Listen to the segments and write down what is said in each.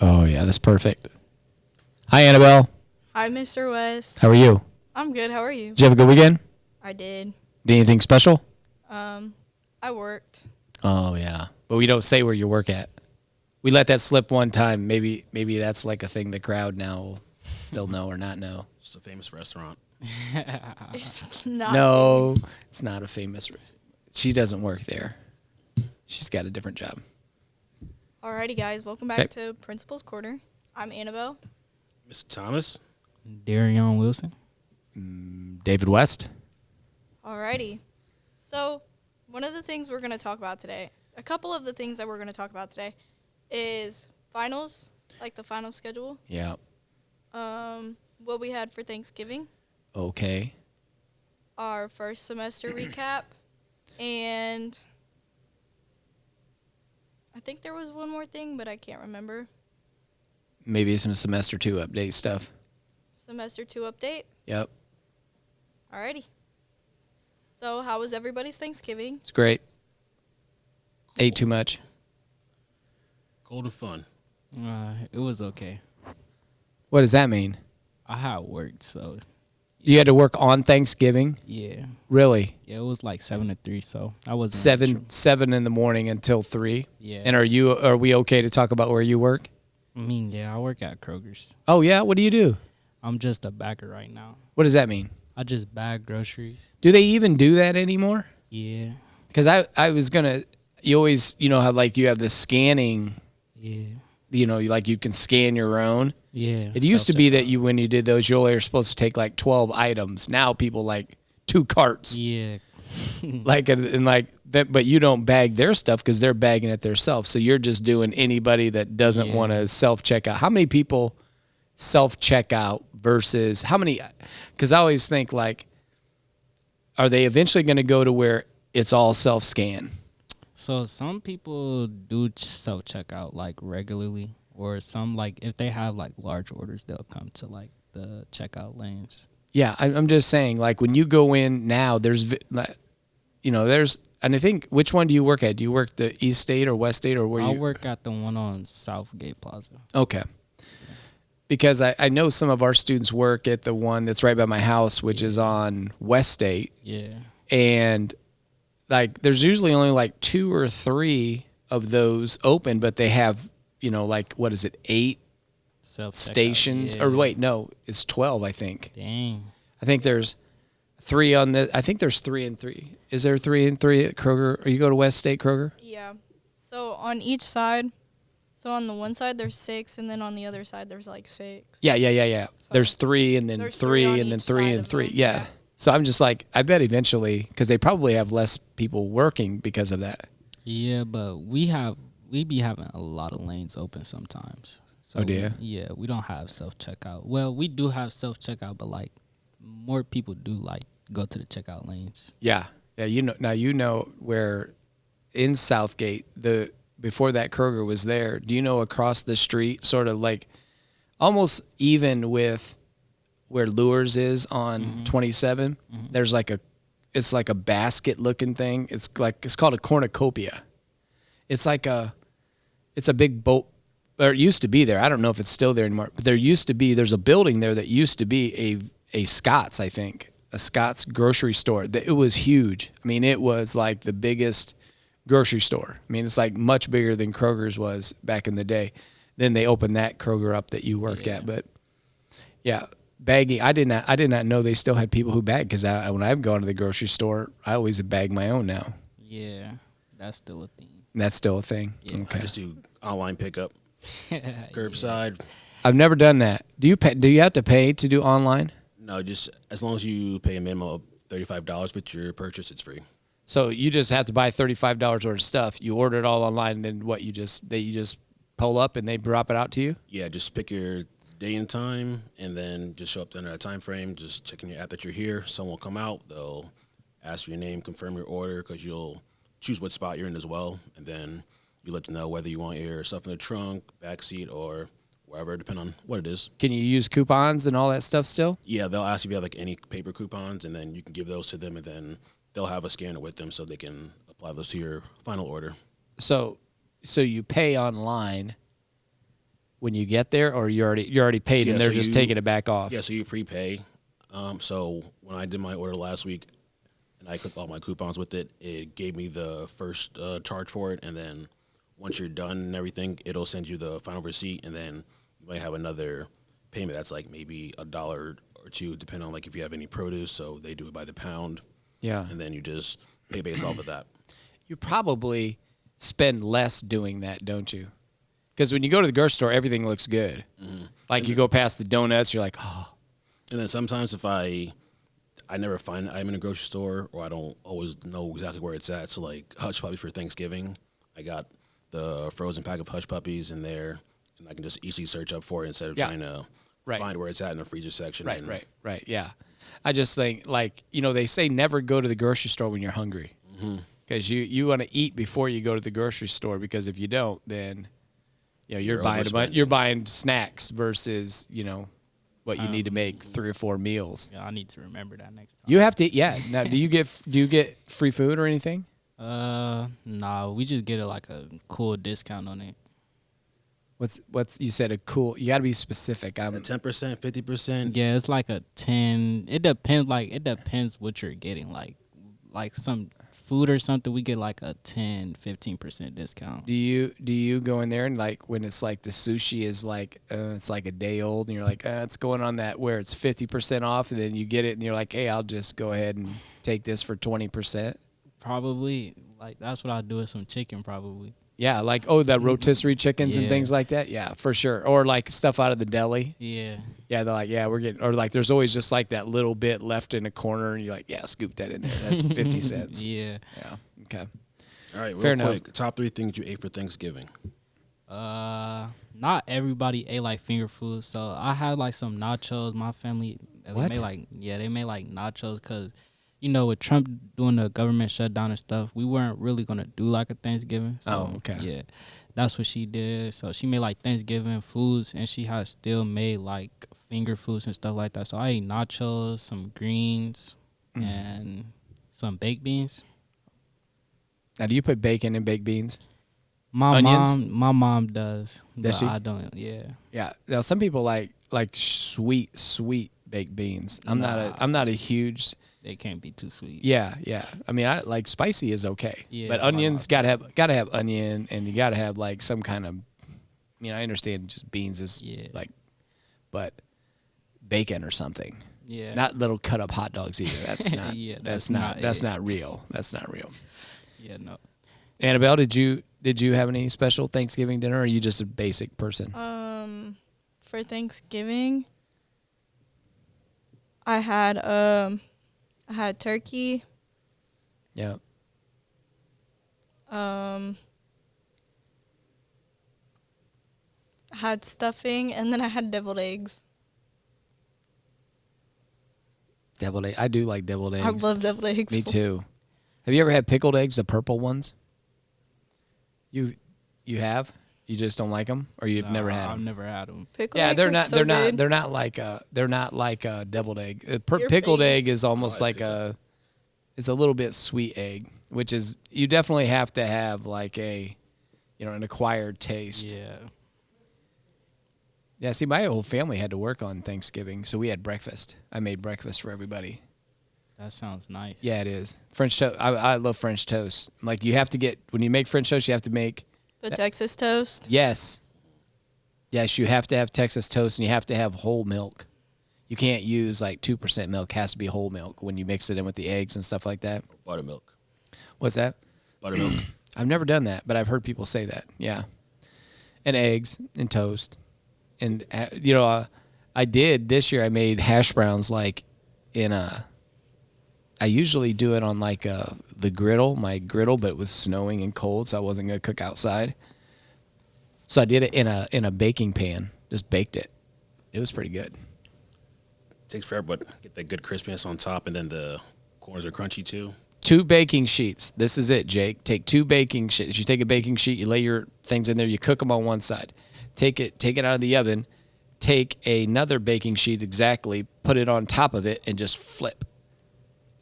Oh, yeah, that's perfect. Hi, Annabelle. Hi, Mr. West. How are you? I'm good. How are you? Did you have a good weekend? I did. Did anything special? I worked. Oh, yeah. But we don't say where you work at. We let that slip one time. Maybe that's like a thing the crowd now they'll know or not know. It's a famous restaurant. It's not. No, famous. it's not a famous. She doesn't work there. She's got a different job. Alrighty, guys. Welcome back to Principal's Corner. I'm Annabelle. Mr. Thomas. Darion Wilson. David West. Alrighty. So, one of the things we're going to talk about today, a couple of the things that we're going to talk about today is finals, like the final schedule. Yeah. What we had for Thanksgiving. Okay. Our first semester recap. And I think there was one more thing, but I can't remember. Maybe some semester 2 update stuff. Semester 2 update. Yep. Alrighty. So, how was everybody's Thanksgiving? It's great. Ate too much. Cold and fun. It was okay. What does that mean? I had worked, so You had to work on Thanksgiving? yeah. Really? Yeah, it was like 7 to 3, so I wasn't Seven in the morning until 3? Yeah. And are we okay to talk about where you work? I mean, yeah, I work at Kroger's. Oh, yeah? What do you do? I'm just a bagger right now. What does that mean? I just bag groceries. Do they even do that anymore? Yeah. Because I was going to, you always, how like you have the scanning, Yeah. like you can scan your own. Yeah. It used to be that self-checkout. when you did those, you only were supposed to take like 12 items. Now people like 2 carts. Yeah. Like, and like that, but you don't bag their stuff because they're bagging it themselves. So you're just doing anybody that doesn't want to self-checkout. How many people self-checkout versus how many? Because I always think like, are they eventually going to go to where it's all self-scan? So some people do self-checkout like regularly, or some like if they have like large orders, they'll come to like the checkout lanes. Yeah, I'm just saying, like when you go in now, there's, and I think, which one do you work at? Do you work the East State or West State or where I you? work at the one on Southgate Plaza. Okay. Because I know some of our students work at the one that's right by my house, which is on West State. Yeah. And like there's usually only like 2 or 3 of those open, but they have, like, what is it, 8 Self-checkout, stations? yeah. Or wait, no, it's 12, I think. Dang. I think there's 3 on the. I think there's 3 and 3. Is there 3 and 3 at Kroger? Or you go to West State Kroger? Yeah. So, on each side, so on the one side there's 6, and then on the other side there's like 6. Yeah. So There's 3 and then there's 3 3 on and then each 3 side and of 3. them, Yeah. yeah. So I'm just like, I bet eventually, because they probably have less people working because of that. Yeah, but we be having a lot of lanes open sometimes. So Oh, do you? Yeah, we don't have self-checkout. Well, we do have self-checkout, but like more people do like go to the checkout lanes. Yeah. Yeah. Now where in Southgate, before that Kroger was there, do you know across the street, sort of like almost even with where Lures is on 27, there's like it's like a basket looking thing. It's called a cornucopia. It's like it's a big boat, or it used to be there. I don't know if it's still there anymore, but there's a building there that used to be a Scott's, I think, a Scott's grocery store. It was huge. I mean, it was like the biggest grocery store. I mean, it's like much bigger than Kroger's was back in the day. Then they opened that Kroger up that you worked at, but yeah. Bagging, I did not know they still had people who bag, because when I've gone to the grocery store, I always bag my own now. Yeah, that's still a thing. And that's still a thing. Yeah. Okay. I just do online pickup, curbside. I've never done that. Do you have to pay to do online? No, just as long as you pay a minimum of $35 with your purchase, it's free. So you just have to buy $35 worth of stuff. You order it all online, and then you just pull up and they drop it out to you? Yeah, just pick your day and time, and then just show up under that time frame. Just checking your app that you're here. Someone will come out. They'll ask for your name, confirm your order, because you'll choose what spot you're in as well, and then you let them know whether you want your stuff in the trunk, back seat, or wherever, depending on what it is. Can you use coupons and all that stuff still? Yeah, they'll ask if you have like any paper coupons, and then you can give those to them, and then they'll have a scanner with them so they can apply those to your final order. So you pay online, when you get there, or you're already paid Yeah, and they're so just you- taking it back off? Yeah, so you prepay. So when I did my order last week, and I clicked all my coupons with it, it gave me the first charge for it, and then once you're done and everything, it'll send you the final receipt, and then you might have another payment that's like maybe $1 or $2, depending on like if you have any produce. So they do it by the pound, Yeah. and then you just pay based off of that. You probably spend less doing that, don't you? Because when you go to the grocery store, everything looks good. Like you go past the donuts, you're like, oh, And then sometimes if I never find I'm in a grocery store, or I don't always know exactly where it's at. So like hush puppies for Thanksgiving, I got the frozen pack of hush puppies in there, and I can just easily search up for it instead of Yeah. trying to Right. find where it's at in the freezer section. And right, yeah. I just think, like, they say never go to the grocery store when you're hungry, because you want to eat before you go to the grocery store, because if you don't, then you're buying overspending. you're buying snacks versus what you need to make 3 or 4 meals. Yeah, I need to remember that next time. You have to, yeah. Now, do you get free food or anything? Nah, we just get like a cool discount on it. What's you said a cool? You got to be specific. 10%, 50%. Yeah, it's like a 10. It depends. Like it depends what you're getting. Like some food or something, we get like a 10-15% discount. Do you go in there and like when it's like the sushi is like it's like a day old and you're like it's going on that where it's 50% off, and then you get it and you're like, hey, I'll just go ahead and take this for 20%. Probably like that's what I do with some chicken. Probably. Yeah, like that rotisserie chickens and Yeah. things like that. Yeah, for sure. Or like stuff out of the deli. Yeah. Yeah, they're like, yeah, we're getting, or like there's always just like that little bit left in a corner, and you're like, yeah, scoop that in there. That's 50 cents. Yeah. Yeah. Okay. All right, Fair real enough. quick. Top 3 things you ate for Thanksgiving. Not everybody ate like finger food, so I had like some nachos. My family, What? they made like nachos because, with Trump doing the government shutdown and stuff, we weren't really gonna do like a Thanksgiving. So, Oh, okay. Yeah, that's what she did. So she made like Thanksgiving foods, and she had still made like finger foods and stuff like that. So I ate nachos, some greens, and some baked beans. Now, do you put bacon in baked beans? My Onions? mom does. Does but she? I don't. Yeah. Yeah. Now, some people like sweet baked beans. I'm not a huge. They can't be too sweet. Yeah. I mean, I like spicy is okay. Yeah, But I like onions spicy. gotta have onion, and you gotta have like some kind of. I understand just beans is like, but bacon or something. Yeah. Not little cut up hot dogs either. That's not. Yeah, that's that's not. not That's it. not real. That's not real. Yeah, no. Annabelle, did you have any special Thanksgiving dinner, or are you just a basic person? For Thanksgiving, I had turkey. Yeah. I had stuffing, and then I had deviled eggs. Deviled egg. I do like deviled eggs. I love deviled eggs. Me too. Have you ever had pickled eggs, the purple ones? You have? You just don't like them, or you've never had I've them? never had them. Pickled Yeah, eggs they're are not. so They're not. good. They're not like a deviled egg. Your Pickled egg face. is almost I like like a. It's a little bit sweet egg, which is you definitely have to have like a, an acquired taste. Yeah. Yeah, see, my whole family had to work on Thanksgiving, so we had breakfast. I made breakfast for everybody. That sounds nice. Yeah, it is. French toast. I love French toast. Like, you have to get, when you make French toast, you have to make, The Texas toast. yes, you have to have Texas toast, and you have to have whole milk. You can't use like 2% milk. It has to be whole milk when you mix it in with the eggs and stuff like that. Buttermilk. What's that? Buttermilk. I've never done that, but I've heard people say that. Yeah. And eggs and toast. And, I did this year, I made hash browns like I usually do it on like my griddle, but it was snowing and cold, so I wasn't going to cook outside. So I did it in a baking pan, just baked it. It was pretty good. Takes forever, but get that good crispiness on top, and then the corners are crunchy too. 2 baking sheets. This is it, Jake. Take 2 baking sheets. You take a baking sheet, you lay your things in there, you cook them on one side. Take it out of the oven. Take another baking sheet exactly, put it on top of it, and just flip.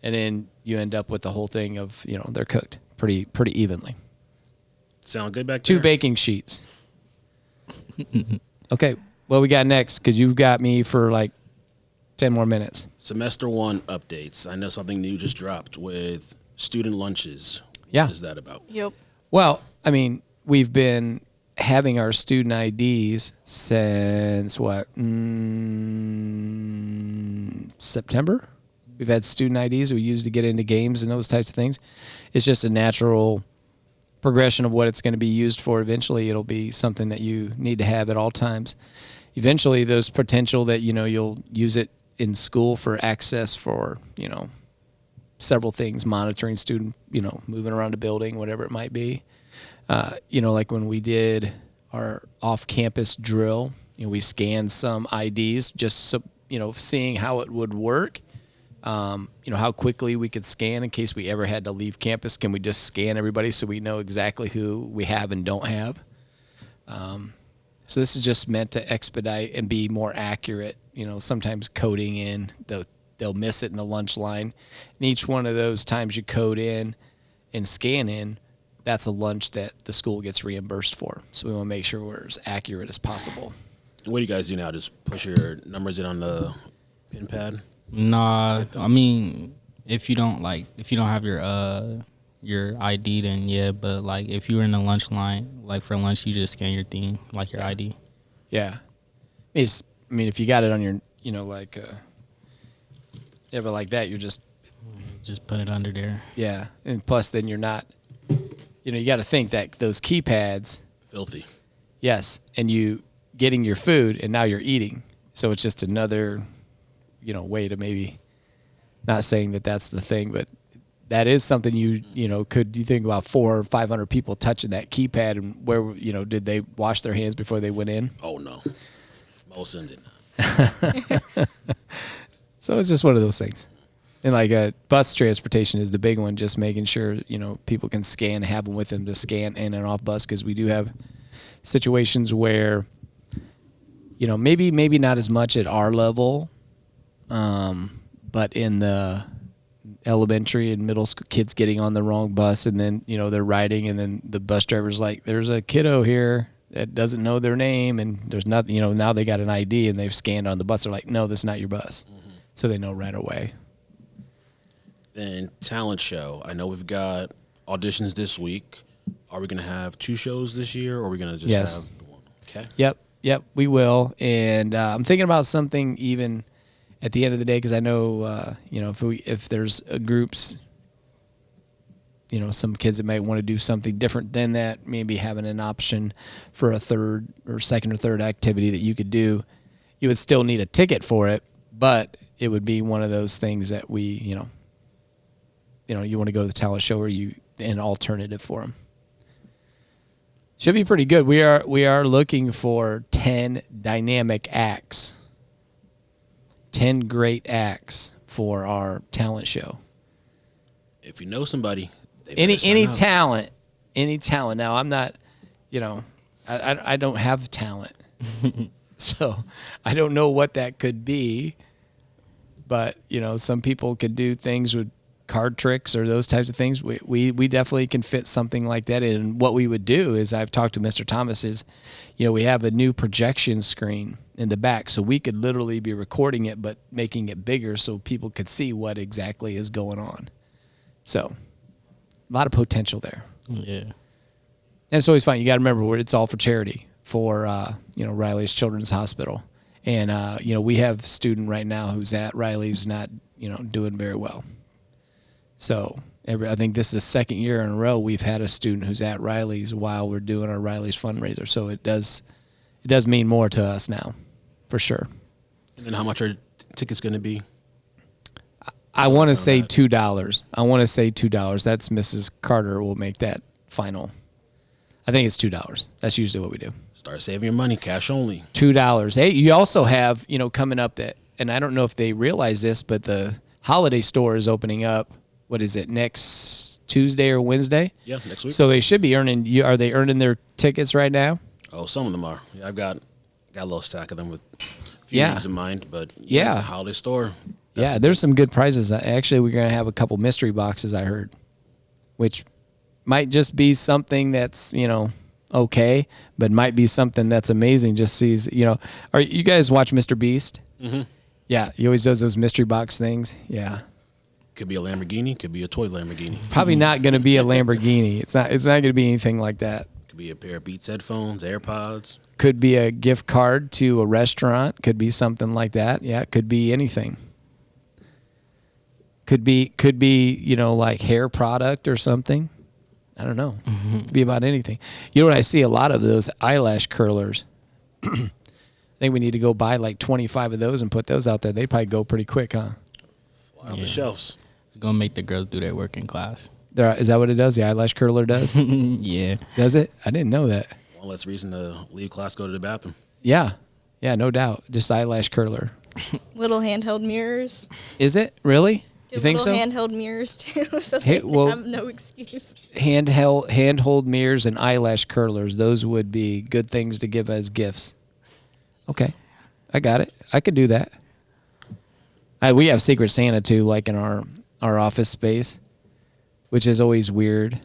And then you end up with the whole thing of, they're cooked pretty evenly. Sound good back 2 there? baking sheets. Okay, what we got next? Because you've got me for like 10 more minutes. Semester 1 updates. I know something new just dropped with student lunches. Yeah. What is that about? Yep. Well, I mean, we've been having our student IDs since what? September? We've had student IDs we use to get into games and those types of things. It's just a natural progression of what it's going to be used for. Eventually, it'll be something that you need to have at all times. Eventually, there's potential that, you'll use it in school for access for, several things, monitoring student, moving around a building, whatever it might be. Like when we did our off-campus drill, we scanned some IDs just so, seeing how it would work. How quickly we could scan in case we ever had to leave campus. Can we just scan everybody so we know exactly who we have and don't have? So this is just meant to expedite and be more accurate. Sometimes coding in, they'll miss it in the lunch line. And each one of those times you code in and scan in, that's a lunch that the school gets reimbursed for. So we want to make sure we're as accurate as possible. What do you guys do now? Just push your numbers in on the pin pad? Nah, I mean, if you don't have your ID, then yeah. But like, if you were in the lunch line, like for lunch, you just scan your thing, like your ID. Yeah. If you got it on your, but like that, you're just put it under there. Yeah. And plus then you're not, you got to think that those keypads. Filthy. Yes. And you getting your food and now you're eating. So it's just another, way to maybe, not saying that that's the thing, but that is something you think about 400 or 500 people touching that keypad and where, did they wash their hands before they went in? Oh, no. Most of them did not. So it's just one of those things. And like bus transportation is the big one, just making sure, people can scan, have them with them to scan in and off bus, because we do have situations where, maybe not as much at our level, but in the elementary and middle school, kids getting on the wrong bus and then, they're riding and then the bus driver's like, there's a kiddo here that doesn't know their name and there's nothing, now they got an ID and they've scanned on the bus. They're like, no, this is not your bus. Mm-hmm. So they know right away. Then talent show. I know we've got auditions this week. Are we going to have 2 shows this year, or are we going to just have one? Okay. Yep, we will. And I'm thinking about something even at the end of the day, because I know, if there's groups, some kids that might want to do something different than that, maybe having an option for a second or third activity that you could do. You would still need a ticket for it, but it would be one of those things that we, you want to go to the talent show, or an alternative for them. Should be pretty good. We are looking for 10 dynamic acts, 10 great acts for our talent show. If you know somebody, any talent. Now I'm not, I don't have talent, so I don't know what that could be. But some people could do things with card tricks or those types of things. We definitely can fit something like that in. And what we would do is, I've talked to Mr. Thomas, is, we have a new projection screen in the back, so we could literally be recording it but making it bigger so people could see what exactly is going on. So a lot of potential there. Yeah. And it's always fun. You got to remember, it's all for charity for Riley's Children's Hospital. And we have a student right now who's at Riley's not doing very well. So I think this is the second year in a row we've had a student who's at Riley's while we're doing our Riley's fundraiser. So it does mean more to us now, for sure. And then how much are tickets going to be? I want to say $2. That's Mrs. Carter will make that final. I think it's $2. That's usually what we do. Start saving your money, cash only. $2. Hey, you also have, coming up that, and I don't know if they realize this, but the holiday store is opening up. What is it, next Tuesday or Wednesday? Yeah, next week. So they should be earning. Are they earning their tickets right now? Oh, some of them are. Yeah, I've got a little stack of them with a few names in mind. But the holiday store. Yeah, there's some good prizes. Actually, we're gonna have a couple mystery boxes, I heard, which might just be something that's okay, but might be something that's amazing. Just sees, are you guys watch Mr. Beast? Mm-hmm. Yeah, he always does those mystery box things. Yeah. Could be a Lamborghini. Could be a toy Lamborghini. Probably not going to be a Lamborghini. It's not going to be anything like that. Could be a pair of Beats headphones, AirPods. Could be a gift card to a restaurant. Could be something like that. Yeah, it could be anything. Could be like hair product or something. I don't know. Could be about anything. You know what I see a lot of those eyelash curlers. I think we need to go buy like 25 of those and put those out there. They probably go pretty quick, huh? Fly off the shelves. It's gonna make the girls do their work in class. Is that what it does? The eyelash curler does? Yeah. Does it? I didn't know that. One less reason to leave class, go to the bathroom. Yeah. Yeah, no doubt. Just eyelash curler. Little handheld mirrors. Is it? Really? You Give think so? little handheld mirrors too, so Hey, they well- have no excuse. Handhold mirrors and eyelash curlers. Those would be good things to give as gifts. Okay. I got it. I could do that. We have Secret Santa too, like in our office space, which is always weird,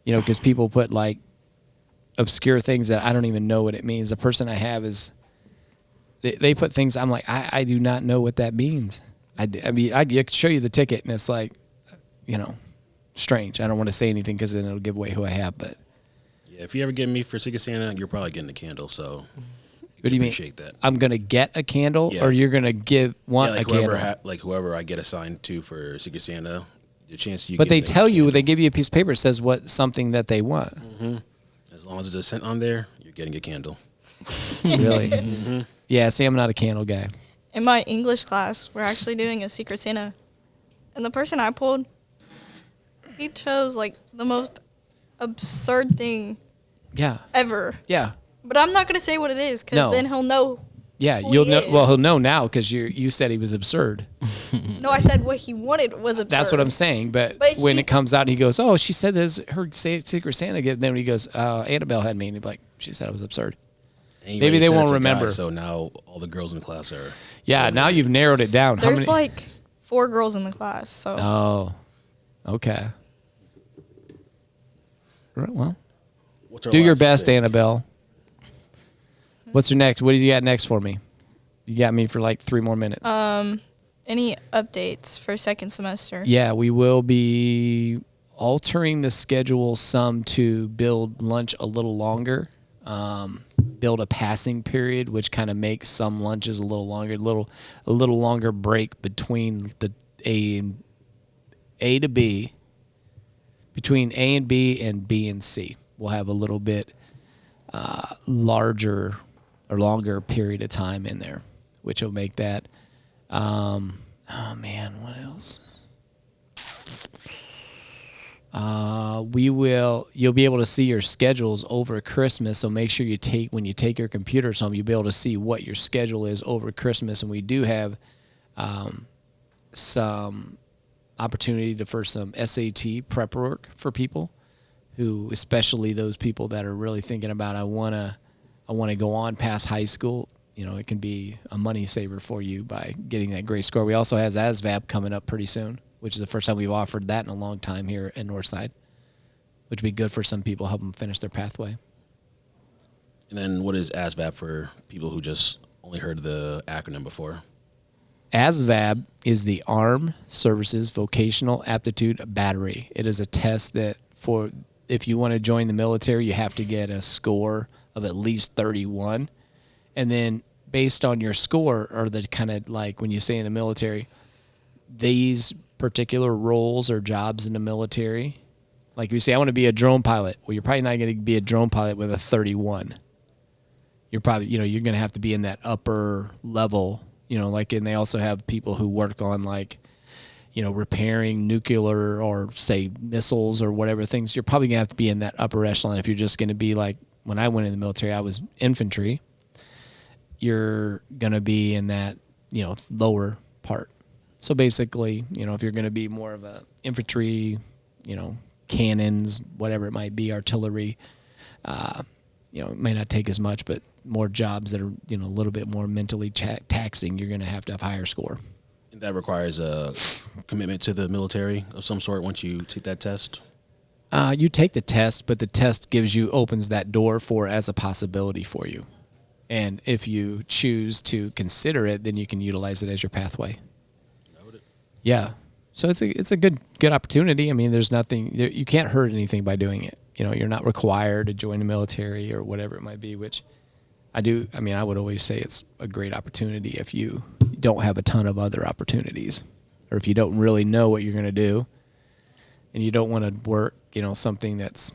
because people put like obscure things that I don't even know what it means. The person I have is, they put things, I'm like, I do not know what that means. I mean, I could show you the ticket and it's like, strange. I don't want to say anything because then it'll give away who I have, but. Yeah, if you ever get me for Secret Santa, you're probably getting a candle, so What do you mean? appreciate that. I'm going to get a candle Yeah. or you're going to want Yeah, like a candle? whoever I get assigned to for Secret Santa, the chance you But get they a tell you, candle. they give you a piece of paper that says something that they want. As long as there's a scent on there, you're getting a candle. Really? Yeah, see, I'm not a candle guy. In my English class, we're actually doing a Secret Santa. And the person I pulled, he chose like the most absurd thing Yeah. ever. Yeah. But I'm not going to say what it is because No. then he'll know. Yeah, Who you'll he know. is. Well, he'll know now because you said he was absurd. No, I said what he wanted was absurd. That's what I'm saying. But But when he- it comes out, and he goes, "Oh, she said this. Her Secret Santa gift." Then he goes, "Annabelle had me," and he'd be like, "She said it was absurd." And you Maybe already they said won't it's a guy, remember. so now all the girls in class are. Yeah, now you've narrowed it down. How There's many? like 4 girls in the class, so Oh, okay. All right, well, What's our do your last best, pick? Annabelle. What's your next? What do you got next for me? You got me for like 3 more minutes. any updates for second semester? Yeah, we will be altering the schedule some to build lunch a little longer, build a passing period, which kind of makes some lunches a little longer, a little longer break between the A to B, between A and B and B and C. We'll have a little bit larger or longer period of time in there, which will make that. Oh man, what else? You'll be able to see your schedules over Christmas. So make sure when you take your computers home, you'll be able to see what your schedule is over Christmas. And we do have some opportunity for some SAT prep work for people who, especially those people that are really thinking about, I want to go on past high school. It can be a money saver for you by getting that great score. We also have ASVAB coming up pretty soon, which is the first time we've offered that in a long time here in Northside, which would be good for some people, help them finish their pathway. And then what is ASVAB for people who just only heard the acronym before? ASVAB is the Armed Services Vocational Aptitude Battery. It is a test that if you want to join the military, you have to get a score of at least 31. And then based on your score, or the kind of like when you say in the military, these particular roles or jobs in the military, like you say, I want to be a drone pilot. Well, you're probably not going to be a drone pilot with a 31. You're probably, you're going to have to be in that upper level, and they also have people who work on repairing nuclear or say missiles or whatever things. You're probably going to have to be in that upper echelon. If you're just going to be like, when I went in the military, I was infantry. You're going to be in that, lower part. So basically, if you're going to be more of a infantry, cannons, whatever it might be, artillery, it may not take as much, but more jobs that are, a little bit more mentally taxing, you're going to have higher score. And that requires a commitment to the military of some sort once you take that test? You take the test, but the test opens that door for as a possibility for you. And if you choose to consider it, then you can utilize it as your pathway. Yeah. So it's a good opportunity. I mean, there's nothing, you can't hurt anything by doing it. You know, you're not required to join the military or whatever it might be, which I would always say it's a great opportunity if you don't have a ton of other opportunities, or if you don't really know what you're going to do and you don't want to work, something that's,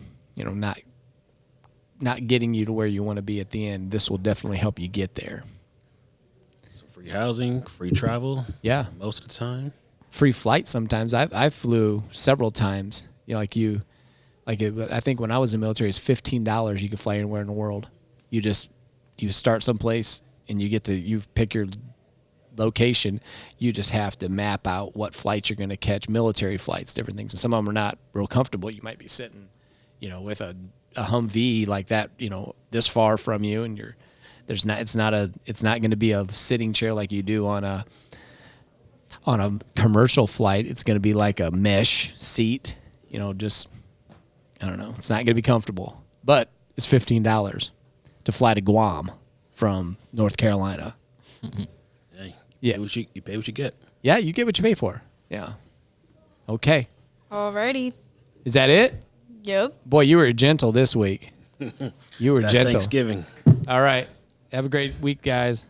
not getting you to where you want to be at the end. This will definitely help you get there. So free housing, free travel. Yeah. Most of the time. Free flight sometimes. I flew several times. I think when I was in the military, it's $15. You could fly anywhere in the world. You start someplace and you pick your location. You just have to map out what flights you're going to catch, military flights, different things. And some of them are not real comfortable. You might be sitting, with a Humvee like that, this far from you, and it's not going to be a sitting chair like you do on a commercial flight. It's going to be like a mesh seat, I don't know. It's not going to be comfortable, but it's $15 to fly to Guam from North Carolina. Hey, Yeah. You pay what you get. Yeah, you get what you pay for. Yeah. Okay. Alrighty. Is that it? Yep. Boy, you were gentle this week. You were That's gentle. Thanksgiving. All right. Have a great week, guys.